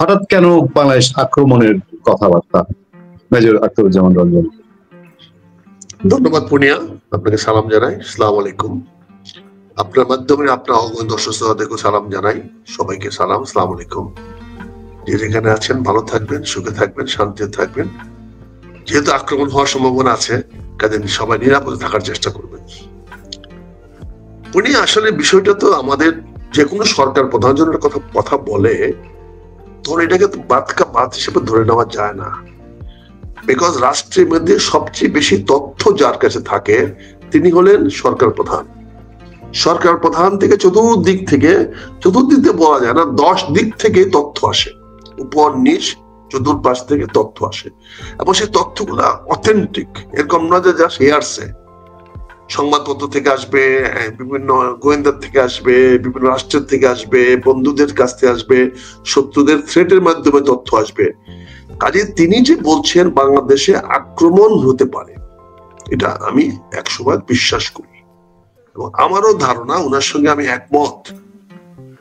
হঠাৎ কেন বাংলাদেশ আক্রমণের কথাবার্তা? মেজর আখতারুজ্জামান রঞ্জন। ধন্যবাদ পুনিয়া, আপনাকে সালাম জানাই। আসসালামু আলাইকুম। আপনার মাধ্যমে আপনার দর্শক শ্রোতাদেরকে সালাম জানাই। সবাইকে সালাম, আসসালামু আলাইকুম। যে যেখানে আছেন ভালো থাকবেন, সুখে থাকবেন, শান্তিতে থাকবেন। যেহেতু আক্রমণ হওয়ার সম্ভাবনা আছে, কাজে সবাই নিরাপদে থাকার চেষ্টা করবেন। উনি আসলে বিষয়টা তো আমাদের যে কোনো সরকার প্রধান জনের কথা বলে, তখন এটাকে বাদ হিসেবে ধরে নেওয়া যায় না। বিকজ রাষ্ট্রের মধ্যে সবচেয়ে বেশি তথ্য যার কাছে থাকে তিনি হলেন সরকার প্রধান। সরকার প্রধান থেকে চতুর্দিক দিয়ে বলা যায় না, 10 দিক থেকে তথ্য আসে, উপর নিচ চতুর্পাশ থেকে তথ্য আসে, এবং সেই তথ্যগুলা অথেন্টিক। এরকম না যে যা শেয়ারছে, সংবাদপত্র থেকে আসবে, বিভিন্ন গোয়েন্দার থেকে আসবে, বিভিন্ন রাষ্ট্রের থেকে আসবে, বন্ধুদের কাছ থেকে আসবে, শত্রুদের থ্রেটের মাধ্যমে তথ্য আসবে। কাজে তিনি যে বলছেন বাংলাদেশে আক্রমণ হতে পারে, এটা আমি 100% বিশ্বাস করি, এবং আমারও ধারণা, ওনার সঙ্গে আমি একমত।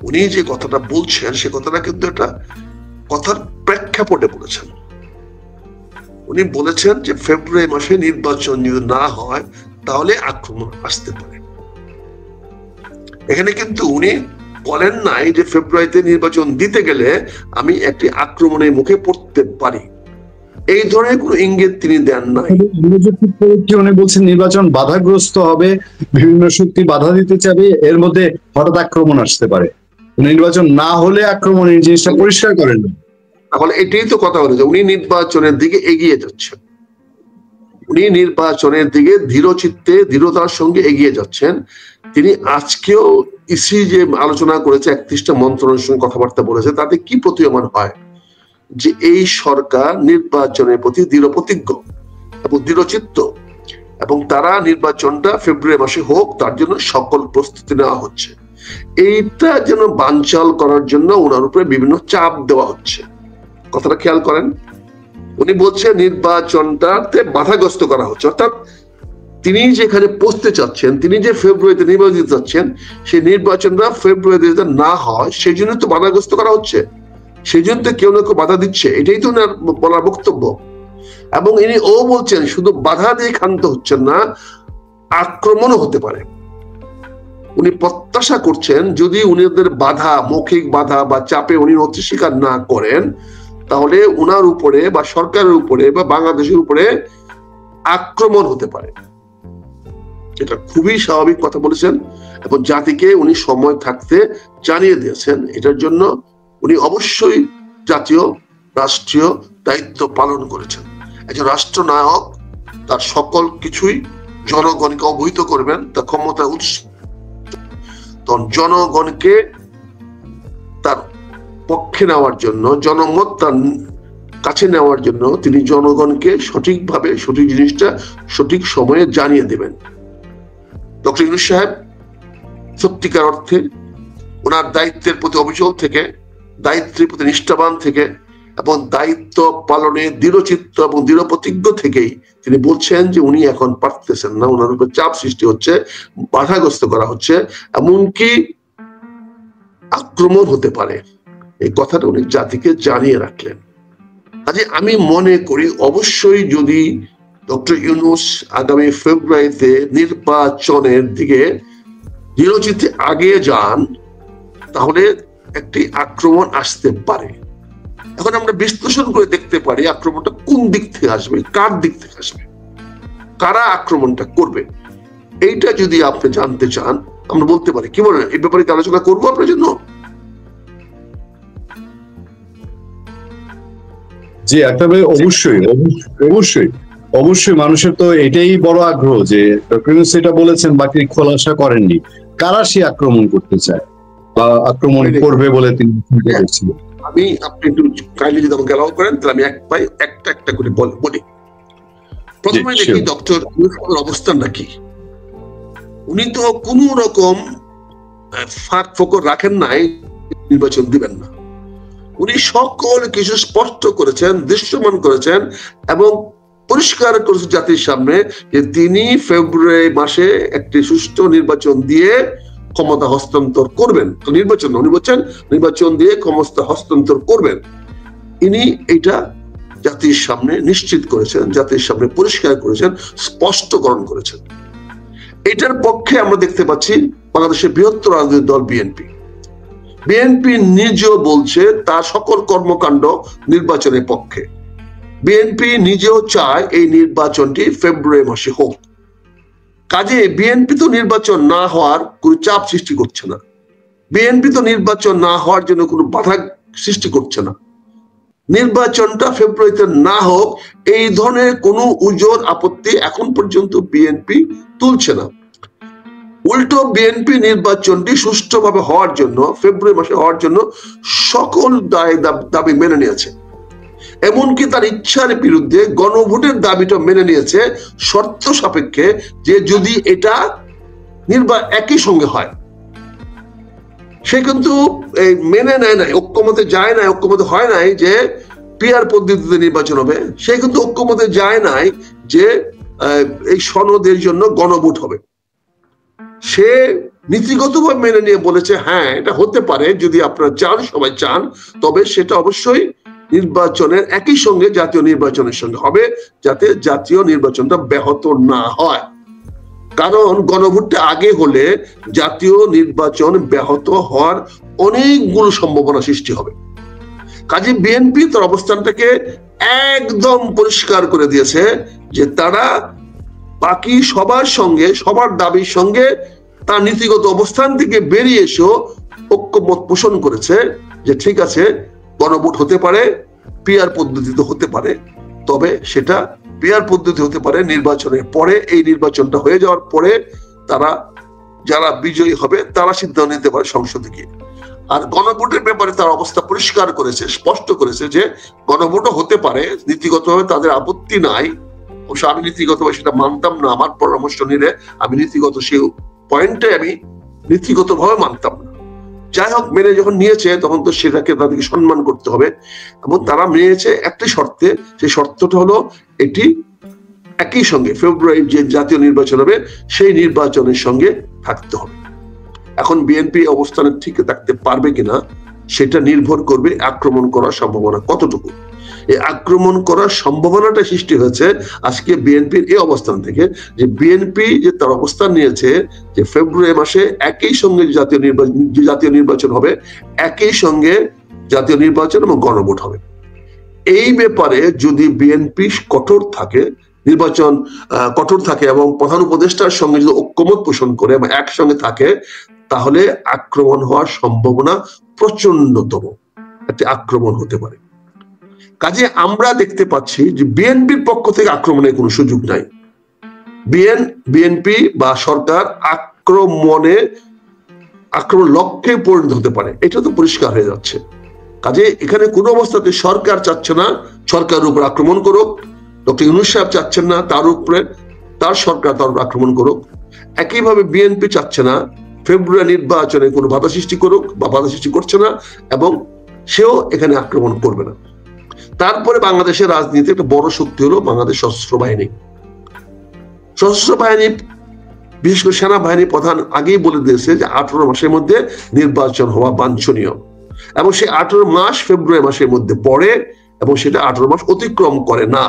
উনি যে কথাটা বলছেন সে কথাটা কিন্তু একটা কথার প্রেক্ষাপটে বলেছেন। উনি বলেছেন যে ফেব্রুয়ারি মাসে নির্বাচন যদি না হয় তাহলে আক্রমণ আসতে পারে। এখানে কিন্তু উনি বলেন নাই যে ফেব্রুয়ারিতে নির্বাচন দিতে গেলে আমি একটি আক্রমণের মুখে পড়তে পারি, এই ধরনের কোন ইঙ্গিত তিনি দেন নাই। উনি বলছেন নির্বাচন বাধাগ্রস্ত হবে, বিভিন্ন শক্তি বাধা দিতে চাবে, এর মধ্যে হঠাৎ আক্রমণ আসতে পারে। নির্বাচন না হলে আক্রমণ, এই জিনিসটা পরিষ্কার করেন। তাহলে এটাই তো কথা হলো যে উনি নির্বাচনের দিকে এগিয়ে যাচ্ছেন, উনি নির্বাচনের দিকে ধীরচিত্তে দৃঢ়তার সঙ্গে এগিয়ে যাচ্ছেন। তিনি আজকেও ইসি যে আলোচনা করেছে, 31টা মন্ত্রণালয়ের সঙ্গে কথাবার্তা বলেছে, তাতে কি প্রতীয়মান হয় যে এই সরকার নির্বাচনের প্রতি দৃঢ় প্রতিজ্ঞ এবং দৃঢ়চিত্ত, এবং তারা নির্বাচনটা ফেব্রুয়ারি মাসে হোক তার জন্য সকল প্রস্তুতি নেওয়া হচ্ছে। এইটা যেন বানচাল করার জন্য ওনার উপরে বিভিন্ন চাপ দেওয়া হচ্ছে। কথাটা খেয়াল করেন, উনি বলছেন নির্বাচনটাতে বাধাগ্রস্ত করা হচ্ছে, অর্থাৎ তিনি যেখানে পৌঁছতে চাচ্ছেন, তিনি যে ফেব্রুয়ারিতে নির্বাচন দিতে চাচ্ছেন, সেই নির্বাচনটা ফেব্রুয়ারিতে যদি না হয় সেই জন্য তো বাধাগ্রস্ত করা হচ্ছে, সেই জন্য তো কেউ না কেউ বাধা দিচ্ছে, এটাই তো ওনার বলার বক্তব্য। এবং ইনি বলছেন শুধু বাধা দিয়ে ক্ষান্ত হচ্ছেন না, আক্রমণও হতে পারে। উনি প্রত্যাশা করছেন যদি উনিদের বাধা, মৌখিক বাধা বা চাপে উনি নথি স্বীকার না করেন, তাহলে উনার উপরে বা সরকারের উপরে বা বাংলাদেশের উপরে আক্রমণ হতে পারে। এটা খুবই স্বাভাবিক কথা বলেছেন, এবং জাতিকে উনি সময় থাকতে জানিয়ে দিয়েছেন। এটার জন্য উনি অবশ্যই জাতীয় রাষ্ট্রীয় দায়িত্ব পালন করেছেন। একজন রাষ্ট্রনায়ক তার সকল কিছুই জনগণকে অবহিত করবেন, তার ক্ষমতা উৎস, তখন জনগণকে তার পক্ষে নেওয়ার জন্য, জনমত তার কাছে নেওয়ার জন্য তিনি জনগণকে সঠিকভাবে সঠিক জিনিসটা সঠিক সময়ে জানিয়ে দেবেন। ডক্টর ইউনূস সাহেব সত্যিকার অর্থে ওনার দায়িত্বের প্রতি অবিচল থেকে, দায়িত্বের প্রতি নিষ্ঠাবান থেকে, এবং দায়িত্ব পালনে দৃঢ়চিত্ত এবং দৃঢ় প্রতিজ্ঞ থেকেই তিনি বলছেন যে উনি এখন পারতেছেন না, ওনার উপর চাপ সৃষ্টি হচ্ছে, বাধাগ্রস্ত করা হচ্ছে, এমনকি আক্রমণ হতে পারে। এই কথাটা উনি জাতিকে জানিয়ে রাখলেন। আজ আমি মনে করি অবশ্যই যদি ডক্টর ইউনূস আগামী ফেব্রুয়ারিতে নির্বাচনের দিকে দৃঢ়চিত্তে আগিয়ে যান, তাহলে একটি আক্রমণ আসতে পারে। এখন আমরা বিশ্লেষণ করে দেখতে পারি আক্রমণটা কোন দিক থেকে আসবে, কার দিক থেকে আসবে, কারা আক্রমণটা করবে। এইটা যদি আপনি জানতে চান আমরা বলতে পারি, কি বলেন, এই ব্যাপারে আলোচনা করবো আপনার জন্য? জি, একেবারে অবশ্যই অবশ্যই অবশ্যই। মানুষের তো এটাই বড় আগ্রহ যে ডক্টর ইউনূস এটা বলেছেন, বাকি খোলাসা করেননি, কারা সে আক্রমণ করতে চায় বা আক্রমণ করবে বলে তিনি বলছিলেন। আমি, আপনি একটু কাইন্ডলি যদি আমাকে অ্যালাউ করেন তাহলে আমি একটা একটা করে বলি। প্রথমে দেখি ডক্টর ইউনূসের অবস্থানটা কি। উনি তো কোন রকম ফাঁক ফোকর রাখেন নাই নির্বাচন দিবেন না। উনি সকল কিছু স্পষ্ট করেছেন, দৃশ্যমান করেছেন, এবং পরিষ্কার করেছেন জাতির সামনে যে তিনি ফেব্রুয়ারি মাসে একটি সুষ্ঠু নির্বাচন দিয়ে ক্ষমতা হস্তান্তর করবেন। তো নির্বাচন উনি বলছেন নির্বাচন দিয়ে ক্ষমতা হস্তান্তর করবেন। ইনি এটা জাতির সামনে নিশ্চিত করেছেন, জাতির সামনে পরিষ্কার করেছেন, স্পষ্টকরণ করেছেন। এটার পক্ষে আমরা দেখতে পাচ্ছি বাংলাদেশের বৃহত্তর রাজনৈতিক দল বিএনপি। বিএনপি নিজেও বলছে তার সকল কর্মকাণ্ড নির্বাচনের পক্ষে। বিএনপি নিজেও চায় এই নির্বাচনটি ফেব্রুয়ারি মাসে হোক। কাজে বিএনপি তো নির্বাচন না হওয়ার কোনো চাপ সৃষ্টি করছে না, বিএনপি তো নির্বাচন না হওয়ার জন্য কোনো বাধা সৃষ্টি করছে না। নির্বাচনটা ফেব্রুয়ারিতে না হোক এই ধরনের কোনো উজোর আপত্তি এখন পর্যন্ত বিএনপি তুলছে না। উল্টো বিএনপি নির্বাচনটি সুষ্ঠুভাবে হওয়ার জন্য, ফেব্রুয়ারি মাসে হওয়ার জন্য সকল দাবি মেনে নিয়েছে। এমনকি তার ইচ্ছার বিরুদ্ধে গণভোটের দাবিটা মেনে নিয়েছে, শর্ত সাপেক্ষে যে যদি এটা একই সঙ্গে হয়। সে কিন্তু মেনে নেয় নাই, ঐক্যমতে যায় নাই, ঐক্যমতে হয় নাই যে পিআর পদ্ধতিতে নির্বাচন হবে। সে কিন্তু ঐক্যমতে যায় নাই যে এই সনদের জন্য গণভোট হবে। সে নীতিগতভাবে মেনে নিয়ে বলেছে হ্যাঁ এটা হতে পারে, যদি আপনারা চান, সবাই চান, তবে সেটা অবশ্যই নির্বাচনের একই সঙ্গে জাতীয় নির্বাচনের সঙ্গে হবে, যাতে জাতীয় নির্বাচনটা ব্যাহত না হয়। কারণ গণভোটটা আগে হলে জাতীয় নির্বাচন ব্যাহত হওয়ার অনেকগুলো সম্ভাবনা সৃষ্টি হবে। কাজে বিএনপি তার অবস্থানটাকে একদম পরিষ্কার করে দিয়েছে যে তারা বাকি সবার সঙ্গে, সবার দাবির সঙ্গে তার নীতিগত অবস্থান থেকে বেরিয়ে এসেও ঐক্যমত পোষণ করেছে যে ঠিক আছে, গণভোট হতে পারে, পিআর পদ্ধতিতে হতে পারে, তবে সেটা পিআর পদ্ধতি হতে পারে নির্বাচনের পরে। এই নির্বাচনটা হয়ে যাওয়ার পরে তারা, যারা বিজয়ী হবে, তারা সিদ্ধান্ত নিতে পারে সংসদে গিয়ে। আর গণভোটের ব্যাপারে তার অবস্থা পরিষ্কার করেছে, স্পষ্ট করেছে যে গণভোটও হতে পারে, নীতিগতভাবে তাদের আপত্তি নাই। অবশ্য আমি নীতিগতভাবে সেটা মানতাম না, আমার পরামর্শ নিলে আমি নীতিগত সেই পয়েন্টে আমি নীতিগতভাবে মানতাম না। যাই হোক, মেনে যখন নিয়েছে তখন তো সেটাকে তাদেরকে সম্মান করতে হবে, এবং তারা মেনেছে একটি শর্তে। সেই শর্তটা হলো এটি একই সঙ্গে ফেব্রুয়ারি যে জাতীয় নির্বাচন হবে সেই নির্বাচনের সঙ্গে থাকতে হবে। এখন বিএনপি অবস্থানে ঠিক থাকতে পারবে কিনা সেটা নির্ভর করবে আক্রমণ করার সম্ভাবনা কতটুকু। এই আক্রমণ করার সম্ভাবনাটা সৃষ্টি হয়েছে আজকে বিএনপির এই অবস্থান থেকে, যে বিএনপি যে তার অবস্থান নিয়েছে যে ফেব্রুয়ারি মাসে একই সঙ্গে জাতীয় নির্বাচন হবে, একই সঙ্গে জাতীয় নির্বাচন এবং গণভোট হবে। এই ব্যাপারে যদি বিএনপি কঠোর থাকে, নির্বাচন কঠোর থাকে এবং প্রধান উপদেষ্টার সঙ্গে যদি ঐক্যমত পোষণ করে এবং একসঙ্গে থাকে, তাহলে আক্রমণ হওয়ার সম্ভাবনা প্রচন্ডতম একটি আক্রমণ হতে পারে। কাজে আমরা দেখতে পাচ্ছি যে বিএনপির পক্ষ থেকে আক্রমণের কোনো সুযোগ নাই। বিএনপি বা সরকার আক্রমণ লক্ষ্যে পরিণত হতে পারে, এটা তো পরিষ্কার হয়ে যাচ্ছে। কাজে এখানে কোনো অবস্থাতে সরকার চাচ্ছে না সরকারের উপর আক্রমণ করুক, ডক্টর ইউনূস সাহেব চাচ্ছেন না তার উপরে তার সরকার তার উপর আক্রমণ করুক। একইভাবে বিএনপি চাচ্ছে না ফেব্রুয়ারি নির্বাচনে কোনো বাধা সৃষ্টি করুক বা বাধা সৃষ্টি করছে না, এবং সেও এখানে আক্রমণ করবে না। তারপরে বাংলাদেশের রাজনীতি একটা বড় শক্তি হলো বাংলাদেশ সশস্ত্র বাহিনী। সশস্ত্র বাহিনী, বিশেষ করে সেনাবাহিনী প্রধান আগেই বলে দিয়েছে যে 18 মাসের মধ্যে নির্বাচন হওয়া বাঞ্ছনীয়, এবং সেই 18 মাস ফেব্রুয়ারি মাসের মধ্যে পড়ে এবং সেটা 18 মাস অতিক্রম করে না।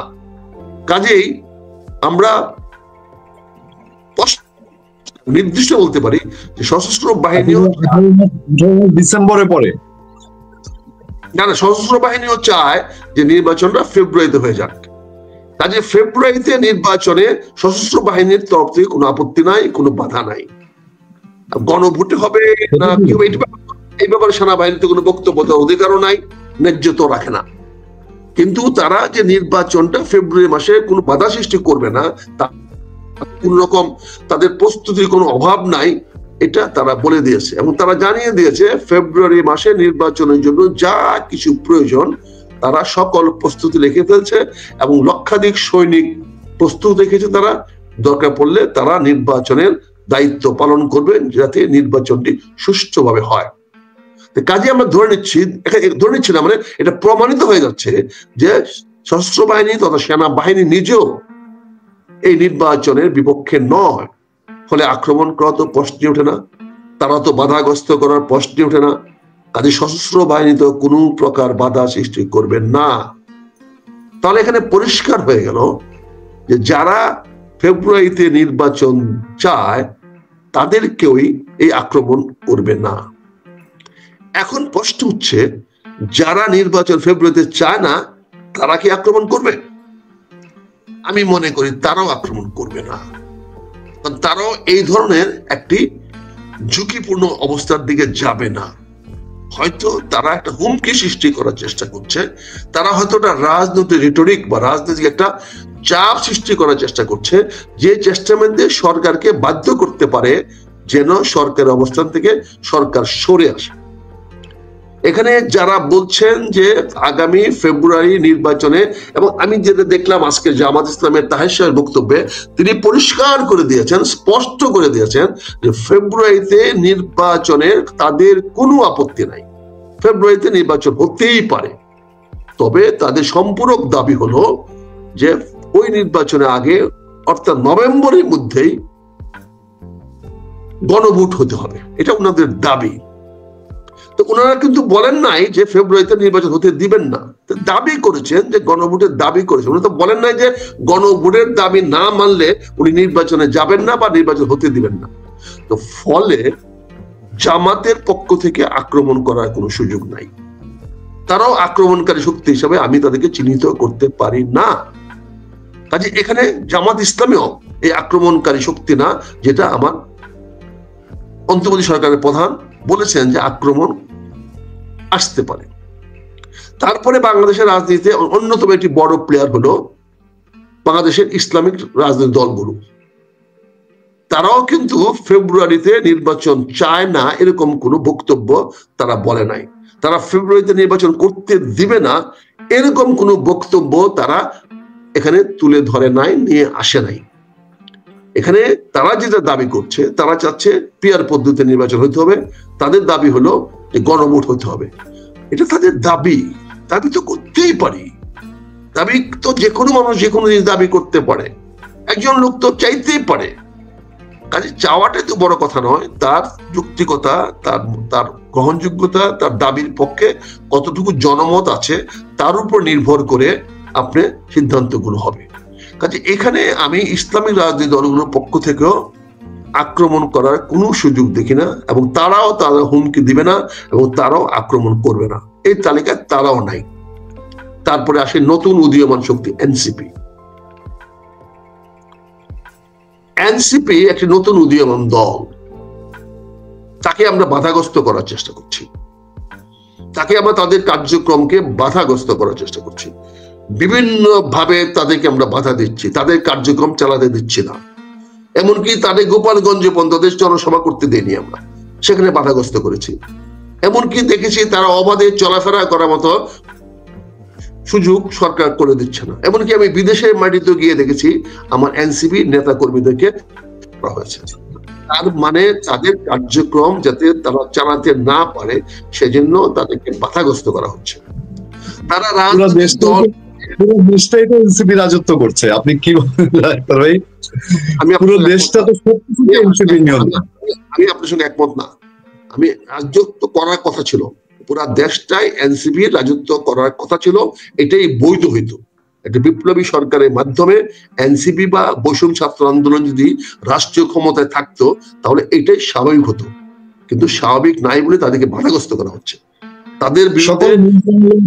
কাজেই আমরা নির্দিষ্ট বলতে পারি যে সশস্ত্র বাহিনীও ডিসেম্বরে পরে না, সশস্ত্র বাহিনীও চায় যে নির্বাচনটা ফেব্রুয়ারিতে হয়ে যাক। কাজে ফেব্রুয়ারিতে নির্বাচনে সশস্ত্র বাহিনীর তরফ থেকে কোনো আপত্তি নাই, কোনো বাধা নাই। গণভোটে হবে না কি হবে এই ব্যাপারে সেনাবাহিনীতে কোনো বক্তব্য দেওয়ার অধিকারও নাই, ন্যায্যতা রাখে না। কিন্তু তারা যে নির্বাচনটা ফেব্রুয়ারি মাসে কোনো বাধা সৃষ্টি করবে না, কোন রকম তাদের প্রস্তুতির কোনো অভাব নাই, এটা তারা বলে দিয়েছে। এবং তারা জানিয়ে দিয়েছে ফেব্রুয়ারি মাসে নির্বাচনের জন্য যা কিছু প্রয়োজন তারা সকল প্রস্তুতি রেখে ফেলছে, এবং লক্ষাধিক সৈনিক প্রস্তুত রেখেছে। তারা দরকার পড়লে তারা নির্বাচনের দায়িত্ব পালন করবেন যাতে নির্বাচনটি সুষ্ঠুভাবে হয়। কাজে আমরা ধরে নিচ্ছি না, মানে এটা প্রমাণিত হয়ে যাচ্ছে যে সশস্ত্র বাহিনী তথা সেনাবাহিনী নিজেও এই নির্বাচনের বিপক্ষে নয়। ফলে আক্রমণ করা তো প্রশ্নই ওঠে না, তারা তো বাধাগ্রস্ত করার প্রশ্নই ওঠে না। কাজে সশস্ত্র বাহিনীতে কোনো প্রকার বাধা সৃষ্টি করবেন না। তাহলে এখানে পরিষ্কার হয়ে গেল যে যারা ফেব্রুয়ারিতে নির্বাচন চায় তাদের কেউই এই আক্রমণ করবে না। এখন প্রশ্ন হচ্ছে, যারা নির্বাচন ফেব্রুয়ারিতে চায় না তারা কি আক্রমণ করবে? আমি মনে করি তারাও আক্রমণ করবে না, কারণ তারাও এই ধরনের একটি ঝুঁকিপূর্ণ অবস্থার দিকে যাবে না। হয়তো তারা একটা হুমকি সৃষ্টি করার চেষ্টা করছে, তারা হয়তো একটা রাজনৈতিক রিটরিক বা রাজনৈতিক একটা চাপ সৃষ্টি করার চেষ্টা করছে, যে চেষ্টার মধ্যে সরকারকে বাধ্য করতে পারে যেন সরকারের অবস্থান থেকে সরকার সরে আসে। এখানে যারা বলছেন যে আগামী ফেব্রুয়ারি নির্বাচনে, এবং আমি যেটা দেখলাম আজকে জামাত ইসলামের তাহের সাহেবের বক্তব্যে, তিনি পরিষ্কার করে দিয়েছেন, স্পষ্ট করে দিয়েছেন যে ফেব্রুয়ারিতে নির্বাচনের তাদের কোনো আপত্তি নাই, ফেব্রুয়ারিতে নির্বাচন হতেই পারে। তবে তাদের সম্পূরক দাবি হলো যে ওই নির্বাচনের আগে অর্থাৎ নভেম্বরের মধ্যেই গণভোট হতে হবে, এটা ওনাদের দাবি। তো ওনারা কিন্তু বলেন নাই যে ফেব্রুয়ারিতে নির্বাচন হতে দিবেন না, দাবি করেছেন যে গণভোটের দাবি করেছেন। উনি তো বলেন নাই যে গণভোটের দাবি না মানলে উনি নির্বাচনে যাবেন না বা নির্বাচন হতে দিবেন না। তো ফলে জামাতের পক্ষ থেকে আক্রমণ করার কোনো সুযোগ নাই, তারাও আক্রমণকারী শক্তি হিসাবে আমি তাদেরকে চিহ্নিত করতে পারি না। কাজে এখানে জামাত ইসলামেও এই আক্রমণকারী শক্তি না, যেটা আমার অন্তর্বর্তী সরকারের প্রধান বলেছেন যে আক্রমণ আসতে পারে। তারপরে বাংলাদেশের রাজনীতিতে অন্যতম একটি বড় প্লেয়ার হলো বাংলাদেশের ইসলামিক রাজনৈতিক দলগুলো। তারাও কিন্তু ফেব্রুয়ারিতে নির্বাচন চায় না এরকম কোনো বক্তব্য তারা বলে নাই, তারা ফেব্রুয়ারিতে নির্বাচন করতে দিবে না এরকম কোনো বক্তব্য তারা এখানে তুলে ধরে নাই, নিয়ে আসে নাই। এখানে তারা যেটা দাবি করছে, তারা চাচ্ছে পিয়ার পদ্ধতিতে নির্বাচন হতে হবে, তাদের দাবি হলো যে গণভোট হতে হবে। এটা তাদের দাবি, দাবি তো করতেই পারি, দাবি তো যে কোনো মানুষ যে কোনো জিনিস দাবি করতে পারে, একজন লোক তো চাইতেই পারে। কাজে চাওয়াটাই তো বড় কথা নয়, তার যৌক্তিকতা, তার গ্রহণযোগ্যতা, তার দাবির পক্ষে কতটুকু জনমত আছে তার উপর নির্ভর করে আপনি সিদ্ধান্তগুলো হবে। কাজে এখানে আমি ইসলামিক রাজনৈতিক দলগুলোর পক্ষ থেকেও আক্রমণ করার কোনো সুযোগ দেখি না, এবং তারাও তারা হুমকি দিবে না এবং তারাও আক্রমণ করবে না, এই তালিকায় তারাও নাই। তারপরে আসে নতুন উদীয়মান শক্তি এনসিপি। এনসিপি একটি নতুন উদীয়মান দল, তাকে আমরা বাধাগ্রস্ত করার চেষ্টা করছি, তাকে আমরা তাদের কার্যক্রমকে বাধাগ্রস্ত করার চেষ্টা করছি, বিভিন্ন ভাবে তাদেরকে আমরা বাধা দিচ্ছি, তাদের কার্যক্রম চালাতে দিচ্ছি না। এমনকি তাদের গোপালগঞ্জে পর্যন্ত জনসভা করতে দেয়নি, আমরা সেখানে বাধাগ্রস্ত করেছি। এমনকি দেখেছি তারা অবাধে চলাফেরা করার মতো সুযোগ সরকার করে দিচ্ছে না। এমনকি আমি বিদেশের মাটিতে গিয়ে দেখেছি আমার এনসিপি নেতা কর্মীদেরকে করা হয়েছে। তার মানে তাদের কার্যক্রম যাতে তারা চালাতে না পারে সেজন্য তাদেরকে বাধাগ্রস্ত করা হচ্ছে। তারা দেশটাই তো এনসিপি রাজত্ব করছে, আপনি কি ভাই? আমি পুরো দেশটা তো এনসিপি নিয়ন্ত্রণ। আমি আপনার সঙ্গে একমত না। আমি রাজত্ব করার কথা ছিল, পুরা দেশটাই এনসিপি রাজত্ব করার কথা ছিল, এটাই বৈধ হইতো। একটা বিপ্লবী সরকারের মাধ্যমে এনসিপি বা বৈষম্য ছাত্র আন্দোলন যদি রাষ্ট্রীয় ক্ষমতায় থাকতো তাহলে এটাই স্বাভাবিক হতো, কিন্তু স্বাভাবিক নাই বলে তাদেরকে বাধাগ্রস্ত করা হচ্ছে। তাদের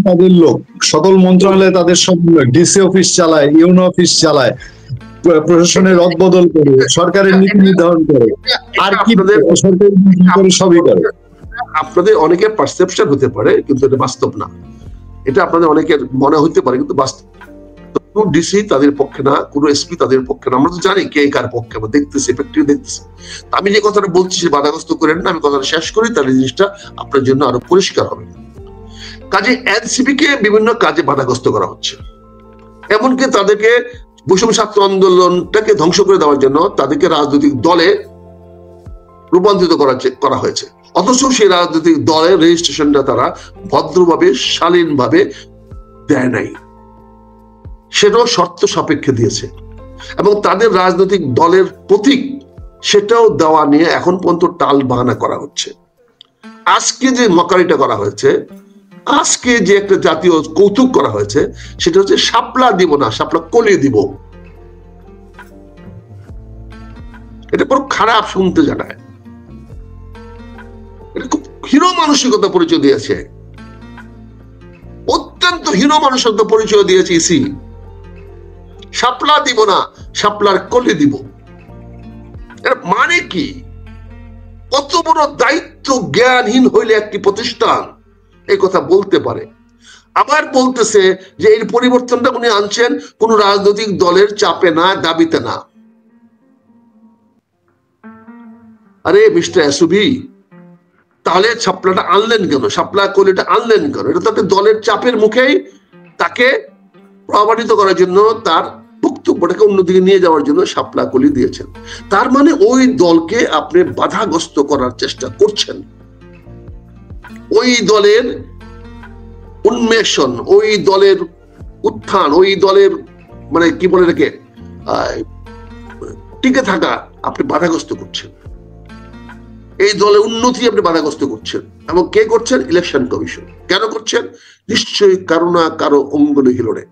তাদের লোক, সকল মন্ত্রণালয়ে তাদের সব ডিসি অফিস চালায়, ইউনো অফিস চালায়, প্রশাসনের রদবদল করে, সরকারের নীতি নির্ধারণ করে, আর কি সবই করে। আপনাদের অনেকের পারসেপশন হতে পারে, কিন্তু এটা বাস্তব না। এটা আপনাদের অনেকের মনে হতে পারে, কিন্তু বাস্তব। কোন ডিসি তাদের পক্ষে না, কোন এসপি তাদের পক্ষে না। আমরা তো জানি কে কার পক্ষে, আমরা দেখতেছি, প্র্যাকটিক্যালি দেখতেছি। আমি যে কথাটা বলছি বাধাগ্রস্ত করেন না, আমি কথাটা শেষ করি, তাহলে জিনিসটা আপনার জন্য আরো পরিষ্কার হবে। কাজে এনসিপি কে বিভিন্ন কাজে বাধাগ্রস্ত করা হচ্ছে, এমনকি তাদেরকে বৈষম্য ছাত্র আন্দোলনটাকে ধ্বংস করে দেওয়ার জন্য তাদেরকে রাজনৈতিক দলে রূপান্তরিত করা হয়েছে। অথচ সেই রাজনৈতিক দলের রেজিস্ট্রেশনটা তারা ভদ্রভাবে, শালীনভাবে দেয় নাই, সেটাও শর্ত সাপেক্ষে দিয়েছে। এবং তাদের রাজনৈতিক দলের প্রতীক সেটাও দেওয়া নিয়ে এখন পর্যন্ত টাল বাহানা করা হচ্ছে। আজকে যে মকারিটা করা হয়েছে, আজকে যে একটা জাতীয় কৌতুক করা হয়েছে, সেটা হচ্ছে শাপলা দিব না, শাপলা কলিয়ে দিব। এটা পুরো খারাপ শুনতে জানায়। এটা খুব হীন মানসিকতা পরিচয় দিয়েছে, অত্যন্ত হীন মানসিকতা পরিচয় দিয়েছে ইসি। শাপলা দিব না, শাপলার কলি দিব, এর মানে কি? কত বড় দায়িত্ব জ্ঞানহীন হইলে একটি প্রতিষ্ঠান এই কথা বলতে পারে? আবার বলতেছে যে এই পরিবর্তনটা উনি আনছেন কোন রাজনৈতিক দলের চাপে না, দাবিতে না। আরে মিস্টার এসুবি, তাহলে শাপলাটা আনলেন কেন? শাপলা কলিটা আনলেন কেন? এটা তাকে দলের চাপের মুখেই তাকে প্রমাণিত করার জন্য, তার বক্তব্যটাকে অন্যদিকে নিয়ে যাওয়ার জন্য শাপলা কলি দিয়েছেন। তার মানে ওই দলকে আপনি বাধাগ্রস্ত করার চেষ্টা করছেন। ওই দলের উন্মেষণ, ওই দলের উত্থান, ওই দলের মানে কি বলে রেখে টিকে থাকা আপনি বাধাগ্রস্ত করছেন। এই দলের উন্নতি আপনি বাধাগ্রস্ত করছেন। এবং কে করছেন? Election commission. কেন করছেন? নিশ্চয়ই কারো না কারো অঙ্গুলি হিলনে,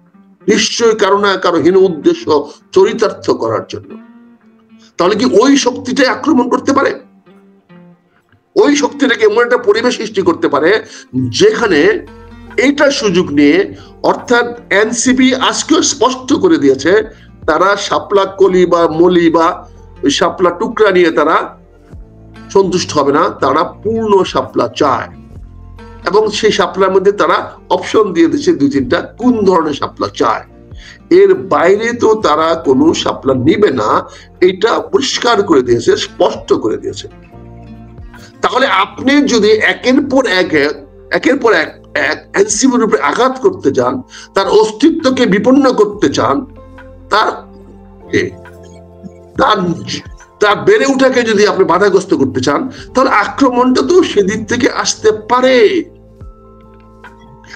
নিশ্চয়ই কারো না কারো হীন উদ্দেশ্য চরিতার্থ করার জন্য। তাহলে কি ওই শক্তিটাই আক্রমণ করতে পারে? ওই শক্তিটাকে এমন একটা পরিবেশ সৃষ্টি করতে পারে যেখানে এইটা সুযোগ নিয়ে, অর্থাৎ এনসিপি আজকেও স্পষ্ট করে দিয়েছে তারা শাপলা কলি বা মলি বা ওই শাপলা টুকরা নিয়ে তারা সন্তুষ্ট হবে না, তারা পূর্ণ শাপলা চায়। এবং সেই শাপলার মধ্যে তারা অপশন দিয়ে দিচ্ছে 2-3টা কোন ধরনের শাপলা চায়। এর বাইরে তো তারা কোনো শাপলা নিবে না, এটা পরিষ্কার করে দিয়েছে, স্পষ্ট করে দিয়েছে। তাহলে আপনি যদি একের পর এক এনসিপির উপরে আঘাত করতে চান, তার অস্তিত্বকে বিপন্ন করতে চান, তার বেড়ে উঠাকে যদি আপনি বাধাগ্রস্ত করতে চান, তাহলে আক্রমণটা তো সেদিক থেকে আসতে পারে।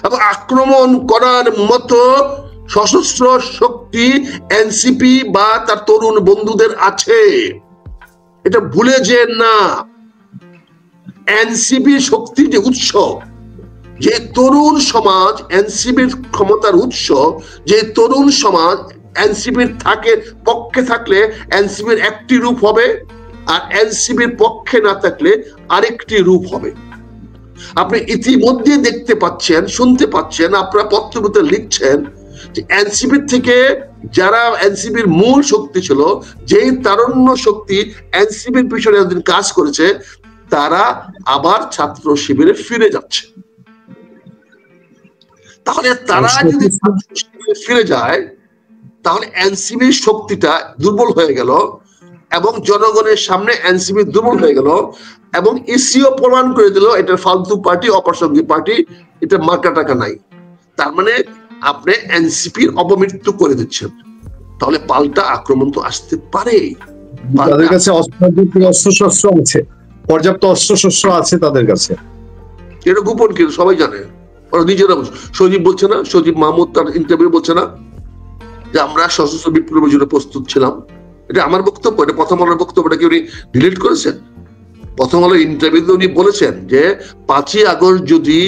এবং আক্রমণ করার মতো সশস্ত্র শক্তি এনসিপি বা তার তরুণ বন্ধুদের আছে, এটা ভুলে যেন না। এনসিপি শক্তির যে উৎস, যে তরুণ সমাজ এনসিপির ক্ষমতার উৎস, যে তরুণ সমাজ এনসিপির পক্ষে থাকলে এনসিপির একটি রূপ হবে, আর এনসিপির পক্ষে না থাকলে আরেকটি রূপ হবে। আপনি ইতিমধ্যে দেখতে পাচ্ছেন, শুনতে পাচ্ছেন, আপনারা পত্রপত্রে লিখছেন যে এনসিপির থেকে যারা এনসিপির মূল শক্তি ছিল, যেই তারুণ্য শক্তি এনসিপির পিছনে একদিন কাজ করেছে, তারা আবার ছাত্র শিবিরে ফিরে যাচ্ছে। তাহলে তারা যদি ছাত্র শিবিরে ফিরে যায়, তাহলে এনসিপির শক্তিটা দুর্বল হয়ে গেল এবং জনগণের সামনে এনসিপি দুর্বল হয়ে গেল, এবং ইসিও প্রমাণ করে দিল এটা ফালতু পার্টি, অপ্রাসঙ্গিক পার্টি, এটা মার্কা টাকা নাই। তার মানে আপনি এনসিপির অপমৃত্যু করে দিচ্ছেন। তাহলে পাল্টা আক্রমণ তো আসতে পারে। তাদের কাছে অস্ত্রশস্ত্র আছে, পর্যাপ্ত অস্ত্রশস্ত্র আছে তাদের কাছে। এটা গোপন কিন্তু সবাই জানে, ওরা নিজেরা। সজীব বলছে না, সজীব মাহমুদ তার ইন্টারভিউ বলছে না যে আমরা সশস্ত্র বিপ্লবের জন্য প্রস্তুত ছিলাম। এটা আমার বক্তব্য, এটা প্রথম আলোর বক্তব্যটা কি উনি ডিলিট করেছেন? প্রথম আলোর ইন্টারভিউতে উনি বলেছেন যে 5ই আগস্ট যদি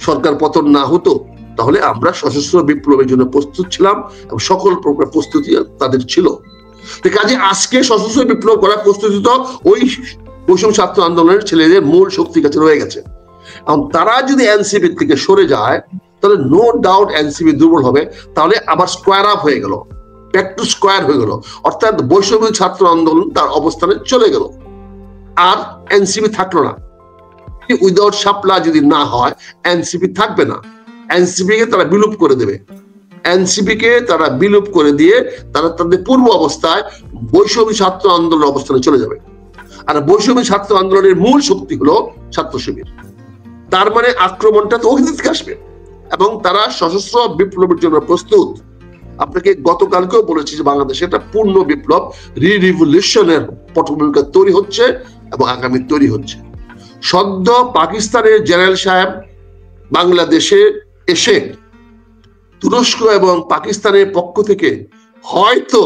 সরকার পতন না হতো, তাহলে আমরা সশস্ত্র বিপ্লবের জন্য প্রস্তুত ছিলাম এবং সকল প্রকার প্রস্তুতি তাদের ছিল। কাজে আজকে সশস্ত্র বিপ্লব করার প্রস্তুতি তো ওই বৈষম্য ছাত্র আন্দোলনের ছেলেদের মূল শক্তির কাছে রয়ে গেছে। এবং তারা যদি এনসিপি থেকে সরে যায়, তাহলে নো ডাউট এনসিপি দুর্বল হবে। তাহলে আবার স্কোয়ার আপ হয়ে গেল, ব্যাক টু স্কোয়ার হয়ে গেল, অর্থাৎ বৈষম্য ছাত্র আন্দোলন তার অবস্থানে চলে গেল, আর এনসিপি থাকলো না। উইদাউট শাপলা যদি না হয়, এনসিপি থাকবে না। এনসিপি কে তারা বিলুপ করে দেবে। এনসিপি কে তারা বিলুপ করে দিয়ে তারা তাদের পূর্ব অবস্থায় বৈষম্য ছাত্র আন্দোলন অবস্থানে চলে যাবে। আর বৈষম্য ছাত্র আন্দোলনের মূল শক্তি হলো ছাত্র শিবির। তার মানে আক্রমণটা তো ওখান থেকে আসবে, এবং তারা সশস্ত্র বিপ্লবের জন্য প্রস্তুত। আপনাকে গতকালকেও বলেছি যে বাংলাদেশে একটা পূর্ণ বিপ্লব, রিভলিউশনের পটভূমিকা তৈরি হচ্ছে এবং আগামী তৈরি হচ্ছে। সদ্য পাকিস্তানের জেনারেল সাহেব বাংলাদেশে এসে তুরস্ক এবং পাকিস্তানের পক্ষ থেকে হয়তো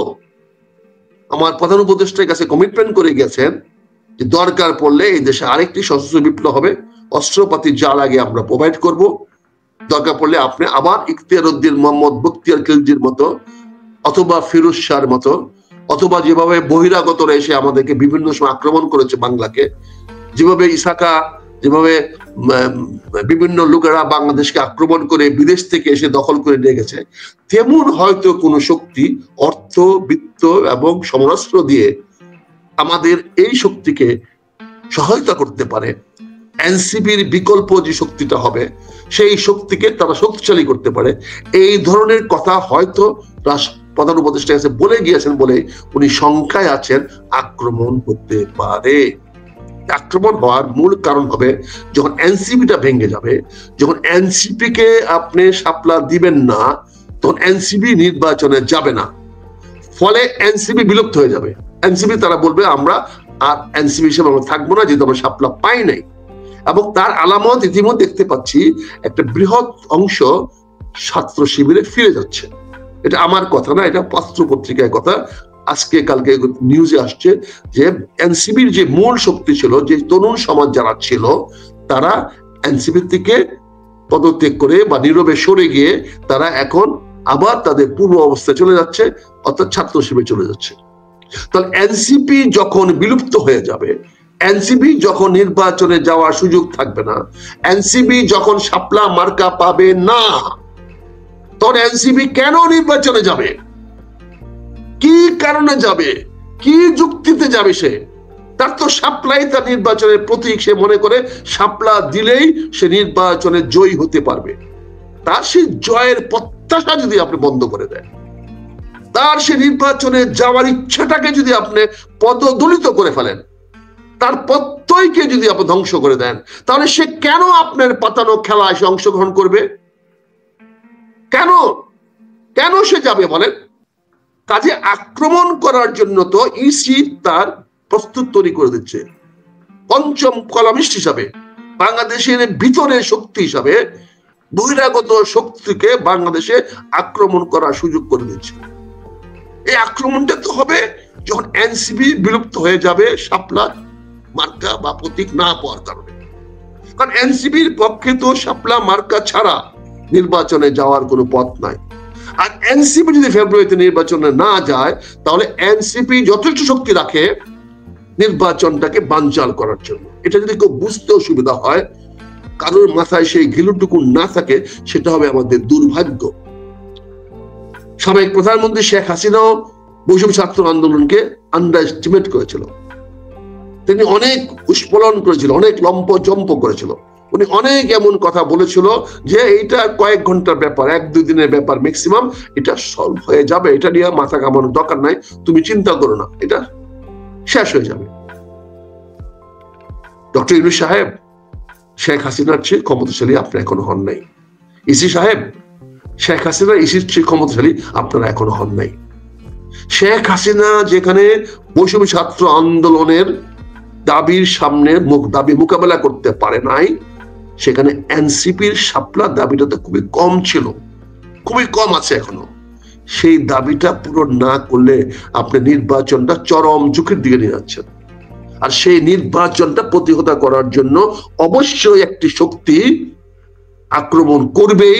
আমার প্রধান উপদেষ্টার কাছে কমিটমেন্ট করে গেছেন যে দরকার পড়লে এই দেশে আরেকটি সশস্ত্র বিপ্লব হবে, অস্ত্রপাতি যা লাগে আমরা প্রোভাইড করব। দরকার পড়লে আপনি আবার ইখতিয়ার উদ্দিন মোহাম্মদ বখতিয়ার খিলজির মতো অথবা ফিরোজ শাহর মতো, অথবা যেভাবে বহিরাগতরা এসে আমাদেরকে বিভিন্ন সময় আক্রমণ করেছে বাংলাকে, যেভাবে ইসাকা, যেভাবে বিভিন্ন লোকেরা বাংলাদেশকে আক্রমণ করে বিদেশ থেকে এসে দখল করে নিয়ে গেছে, তেমন হয়তো কোনো শক্তি অর্থ, বিত্ত এবং সমরাস্ত্র দিয়ে আমাদের এই শক্তিকে সহায়তা করতে পারে। এনসিপির বিকল্প যে শক্তিটা হবে সেই শক্তিকে তারা শক্তিশালী করতে পারে, এই ধরনের কথা হয়তো প্রধান উপদেষ্টা কাছে বলে গিয়েছেন বলে উনি সংখ্যায় আছেন আক্রমণ হতে পারে। আক্রমণ হওয়ার মূল কারণ হবে যখন এনসিপিটা ভেঙে যাবে, যখন এনসিপি কে আপনি শাপলা দিবেন না, তখন এনসিপি নির্বাচনে যাবে না, ফলে এনসিপি বিলুপ্ত হয়ে যাবে। এনসিপি তারা বলবে আমরা আর এনসিপি হিসেবে আমরা থাকবো না, যেহেতু আমরা শাপলা পাই নাই। এবং তার আলামত ইতিমধ্যে দেখতে পাচ্ছি, একটা বৃহৎ অংশ ছাত্র শিবিরে ফিরে যাচ্ছে। এটা আমার কথা না, এটা পত্র পত্রিকায় কথা, আজকে কালকে নিউজে আসছে যে এনসিপির যে মূল শক্তি ছিল, যে তরুণ সমাজ যারা ছিল, তারা এনসিপি থেকে পদত্যাগ করে বা নীরবে সরে গিয়ে তারা এখন আবার তাদের পূর্ব অবস্থায় চলে যাচ্ছে, অর্থাৎ ছাত্র শিবিরে চলে যাচ্ছে। তাহলে এনসিপি যখন বিলুপ্ত হয়ে যাবে, এনসিপি যখন নির্বাচনে যাওয়ার সুযোগ থাকবে না, এনসিপি যখন শাপলা মার্কা পাবে না, তখন এনসিপি কেন নির্বাচনে যাবে? কি কারণে যাবে? কি যুক্তিতে যাবে? সে তার তো শাপলাই তার নির্বাচনের প্রতীক, সে মনে করে শাপলা দিলেই সে নির্বাচনে জয়ী হতে পারবে। তার সেই জয়ের প্রত্যাশা যদি আপনি বন্ধ করে দেন, তার সে নির্বাচনে যাওয়ার ইচ্ছাটাকে যদি আপনি পদদলিত করে ফেলেন, তার প্রত্যয়কে যদি আপনি ধ্বংস করে দেন, তাহলে সে কেন আপনার পাতানো খেলায় সে অংশগ্রহণ করবে? কেন কেন সে যাবে বলেন? কাজে আক্রমণ করার জন্য তো ইসি তার প্রস্তুত তৈরি করে দিচ্ছে। পঞ্চম কলামিস্ট হিসাবে, বাংলাদেশের ভিতরে শক্তি হিসাবে বহিরাগত শক্তিকে বাংলাদেশে আক্রমণ করার সুযোগ করে দিচ্ছে। এই আক্রমণটা তো হবে যখন এনসিপি বিলুপ্ত হয়ে যাবে শাপলা মার্কা বা প্রতীক না পাওয়ার কারণে। কারণ এনসিপির পক্ষে তো শাপলা মার্কা ছাড়া নির্বাচনে যাওয়ার কোনো পথ নাই। আর এনসিপি যদি ফেব্রুয়ারিতে নির্বাচনে না যায়, তাহলে এনসিপি যথেষ্ট শক্তি রাখে নির্বাচনটাকে বানচাল করার জন্য। এটা যদি কেউ বুঝতে অসুবিধা হয়, কারোর মাথায় সেই ঘিলুটুকু না থাকে, সেটা হবে আমাদের দুর্ভাগ্য। সাবেক প্রধানমন্ত্রী শেখ হাসিনাও বৈষম্য ছাত্র আন্দোলনকে আন্ডার এস্টিমেট করেছিল। তিনি অনেক উস্ফলন করেছিল, অনেক লম্পজম্প করেছিল। উনি অনেক এমন কথা বলেছিল যে এইটা কয়েক ঘন্টার ব্যাপার, 1-2 দিনের ব্যাপার ম্যাক্সিমাম, এটা সলভ হয়ে যাবে, এটা নিয়ে মাথা ঘামানোর দরকার নাই, তুমি চিন্তা করো না, এটা শেষ হয়ে যাবে। ডক্টর ইউনূস সাহেব, শেখ হাসিনার চেয়ে ক্ষমতাশালী আপনারা এখনো হন নাই। ইসি সাহেব, শেখ হাসিনা ইসির চেয়ে ক্ষমতাশালী আপনারা এখনো হন নাই। শেখ হাসিনা যেখানে বৈষম্য ছাত্র আন্দোলনের দাবির সামনে দাবি মোকাবেলা করতে পারে নাই, সেখানে এনসিপির শাপলা দাবিটা তো খুবই কম ছিল, খুবই কম আছে এখনো। সেই দাবিটা পূরণ না করলে আপনি নির্বাচনটা চরম ঝুঁকির দিকে নিয়ে যাচ্ছেন। আর সেই নির্বাচনটা প্রতিহত করার জন্য অবশ্যই একটি শক্তি আক্রমণ করবেই,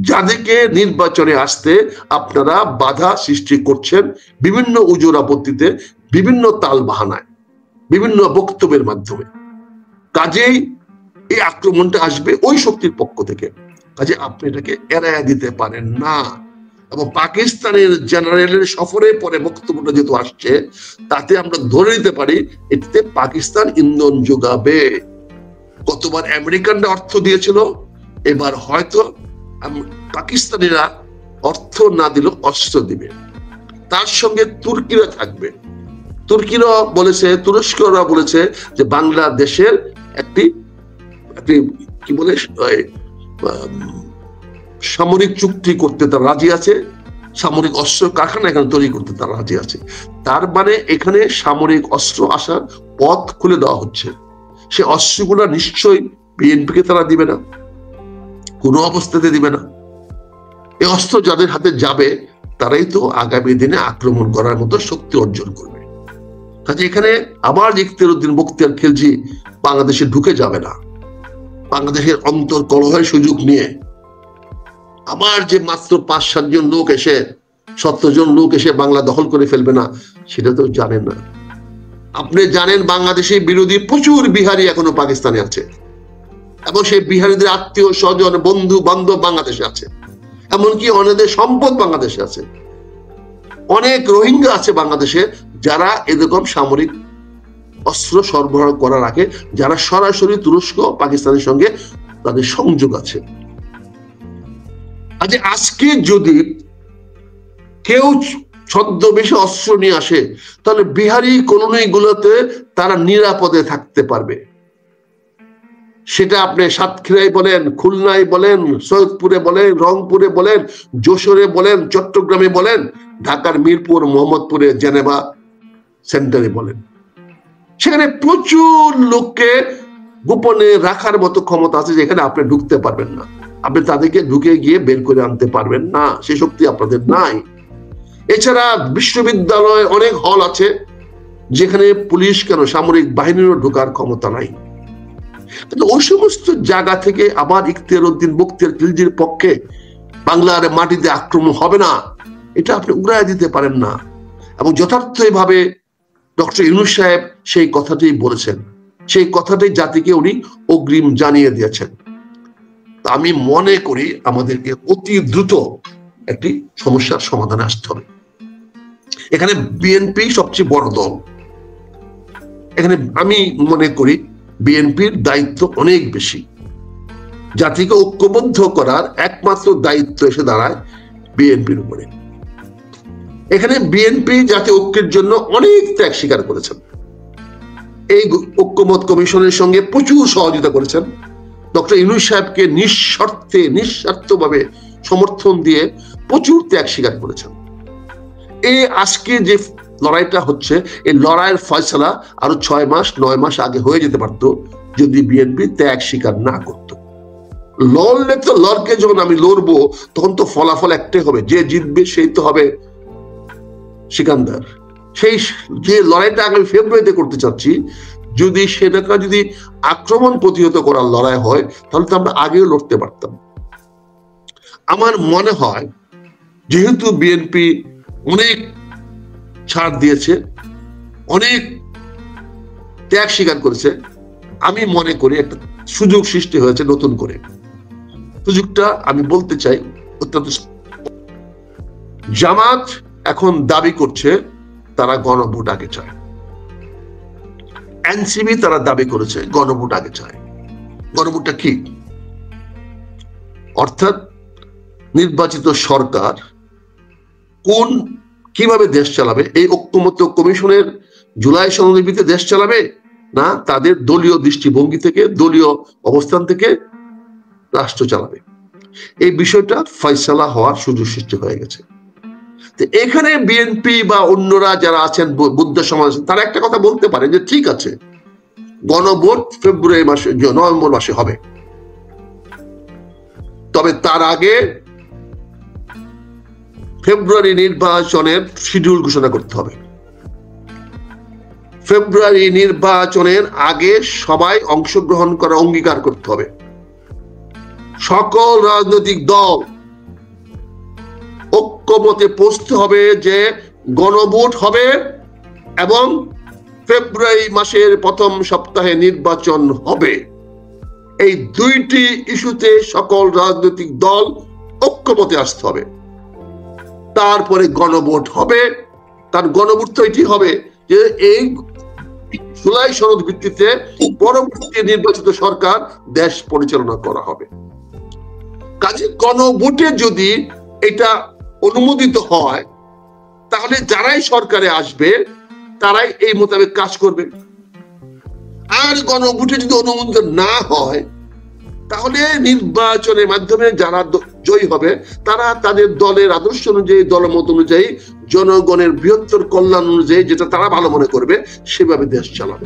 যাদেরকে নির্বাচনে আসতে আপনারা বাধা সৃষ্টি করছেন বিভিন্ন উজোর আপত্তিতে, বিভিন্ন তাল বাহানায়, বিভিন্ন বক্তব্যের মাধ্যমে। কাজেই এই আক্রমণটা আসবে ওই শক্তির পক্ষ থেকে। কাজে আপনি এটাকে এড়াইয়া দিতে পারেন না। এবং পাকিস্তানের জেনারেলের সফরে পরে বক্তব্যটা যেহেতু আসছে, তাতে আমরা ধরে নিতে পারি এতে পাকিস্তান ইন্ধন যোগাবে। গতবার আমেরিকানরা অর্থ দিয়েছিল, এবার হয়তো পাকিস্তানিরা অর্থ না দিলেও অস্ত্র দিবে। তার সঙ্গে তুর্কিরা থাকবে। তুর্কিরা বলেছে, তুরস্করা বলেছে যে বাংলাদেশের একটি কি বলে সামরিক চুক্তি করতে তারা রাজি আছে, সামরিক অস্ত্র কারখানা এখানে তৈরি করতে তারা রাজি আছে। তার মানে এখানে সামরিক অস্ত্র আসার পথ খুলে দেওয়া হচ্ছে। সে অস্ত্রগুলো নিশ্চয়ই বিএনপিকে তারা দিবে না, কোনো অবস্থাতে দিবে না। এই অস্ত্র যাদের হাতে যাবে তারাই তো আগামী দিনে আক্রমণ করার মতো শক্তি অর্জন করবে। কাজে এখানে আবার ইখতিয়ার উদ্দিন বখতিয়ার খিলজি বাংলাদেশে ঢুকে যাবে না। বাংলাদেশের অন্তর কলহের সুযোগ নিয়ে আবার যে মাত্র 5-7 জন লোক এসে 70 জন লোক এসে বাংলা দখল করে ফেলবে না, সেটা তো জানেন না। আপনি জানেন বাংলাদেশে বিরোধী প্রচুর বিহারি এখনো পাকিস্তানে আছে, এবং সেই বিহারিদের আত্মীয় স্বজন বন্ধু বান্ধব বাংলাদেশে আছে, এমনকি অনেকের সম্পদ বাংলাদেশে আছে। অনেক রোহিঙ্গা আছে বাংলাদেশে যারা এরকম সামরিক অস্ত্র সরবরাহ করার আগে যারা সরাসরি তুরস্ক পাকিস্তানের সঙ্গে তাদের সংযোগ আছে। আজকে যদি কেউ ছদ্মবেশে অস্ত্র নিয়ে আসে, তাহলে বিহারি কলোনি গুলোতে তারা নিরাপদে থাকতে পারবে। সেটা আপনি সাতক্ষীরায় বলেন, খুলনায় বলেন, সৈয়দপুরে বলেন, রংপুরে বলেন, যশোরে বলেন, চট্টগ্রামে বলেন, ঢাকার মিরপুর, মোহাম্মদপুরে, জেনেভা সেন্টারে বলেন, সেখানে প্রচুর লোককে গোপনে রাখার মতো ক্ষমতা আছে, যেখানে আপনি ঢুকতে পারবেন না, আপনি তাদেরকে ঢুকে গিয়ে বের করে আনতে পারবেন না, সে শক্তি আপনাদের নাই। এছাড়া বিশ্ববিদ্যালয়ে অনেক হল আছে যেখানে পুলিশ কেন সামরিক বাহিনীরও ঢোকার ক্ষমতা নাই। কিন্তু ওই সমস্ত জায়গা থেকে আবার ইখতিয়ার উদ্দিন বখতিয়ার খিলজির পক্ষে বাংলার মাটিতে আক্রমণ হবে না, এটা আপনি উড়াই দিতে পারেন না। এবং যথার্থভাবে ডক্টর ইউনূস সাহেব সেই কথাটাই বলেছেন, সেই কথাটাই জাতিকে উনি অগ্রিম জানিয়ে দিয়েছেন। আমি মনে করি আমাদেরকে অতি দ্রুত একটি সমস্যার সমাধানে আসতে হবে। এখানে বিএনপি সবচেয়ে বড় দল, এখানে আমি মনে করি বিএনপির দায়িত্ব অনেক বেশি। জাতিকে ঐক্যবদ্ধ করার একমাত্র দায়িত্ব এসে দাঁড়ায় বিএনপির উপরে। এখানে বিএনপি জাতীয় ঐক্যের জন্য অনেক ত্যাগ স্বীকার করেছেন, এই ঐক্যমত কমিশনের সঙ্গে প্রচুর সহযোগিতা করেছেন, ডক্টর ইউনূস সাহেবকে নিঃস্বার্থভাবে সমর্থন দিয়ে প্রচুর ত্যাগ স্বীকার করেছেন। এই আজকে যে লড়াইটা হচ্ছে, এই লড়াইয়ের ফয়সালা আরো 6-9 মাস আগে হয়ে যেতে পারতো যদি বিএনপি ত্যাগ স্বীকার না করত। লড়লে তো লড়কে যখন আমি লড়বো তখন তো ফলাফল একটাই হবে, যে জিতবে সেই তো হবে সিকান্দার। সেই যে লড়াইটা আগামী ফেব্রুয়ারিতে করতে চাচ্ছি, যদি সেটা যদি আক্রমণ প্রতিহত করার লড়াই হয়, তাহলে তো আমরা আগেও লড়তে পারতাম। আমার মনে হয় যেহেতু বিএনপি অনেক ছাড় দিয়েছে, অনেক ত্যাগ স্বীকার করেছে, আমি মনে করি একটা সুযোগ সৃষ্টি হয়েছে নতুন করে। সুযোগটা আমি বলতে চাই অত্যন্ত, জামাত এখন দাবি করছে তারা গণভোট আগে চায়, এনসিপি তারা দাবি করেছে গণভোট আগে চায়। গণভোটটা কি? অর্থাৎ নির্বাচিত সরকার কিভাবে দেশ চালাবে, এই ঐক্যমত্য কমিশনের জুলাই সনদের ভিত্তিতে দেশ চালাবে, না তাদের দলীয় দৃষ্টিভঙ্গি থেকে, দলীয় অবস্থান থেকে রাষ্ট্র চালাবে, এই বিষয়টা ফয়সালা হওয়ার সুযোগ সৃষ্টি হয়ে গেছে। এখানে বিএনপি বা অন্যরা যারা আছেন বুদ্ধ সমাজ, তারা একটা কথা বলতে পারে যে ঠিক আছে, গণভোট ফেব্রুয়ারি মাসে, নভেম্বর মাসে হবে, তবে তার আগে ফেব্রুয়ারি নির্বাচনের শিডিউল ঘোষণা করতে হবে। ফেব্রুয়ারি নির্বাচনের আগে সবাই অংশগ্রহণ করার অঙ্গীকার করতে হবে। সকল রাজনৈতিক দল ঐক্যমতে পৌঁছতে হবে যে গণভোট হবে এবং ফেব্রুয়ারি মাসের প্রথম সপ্তাহে নির্বাচন হবে। এই দুইটি ইস্যুতে সকল রাজনৈতিক দল ঐক্যমতে আসতে হবে, তারপরে গণভোট হবে। তার গণভোট তো এটি হবে যে এই জুলাই সনদ ভিত্তিতে পরবর্তী নির্বাচিত সরকার দেশ পরিচালনা করা হবে। কাজে গণভোটে যদি এটা অনুমোদিত হয়, তাহলে যারাই সরকারে আসবে তারাই এই মোতাবেক কাজ করবে। আর গণভোটে যদি অনুমোদিত না হয়, তাহলে নির্বাচনের মাধ্যমে যারা জয়ী হবে তারা তাদের দলের আদর্শ অনুযায়ী, দলমত অনুযায়ী, জনগণের বৃহত্তর কল্যাণ অনুযায়ী, যেটা তারা ভালো মনে করবে সেভাবে দেশ চালাবে।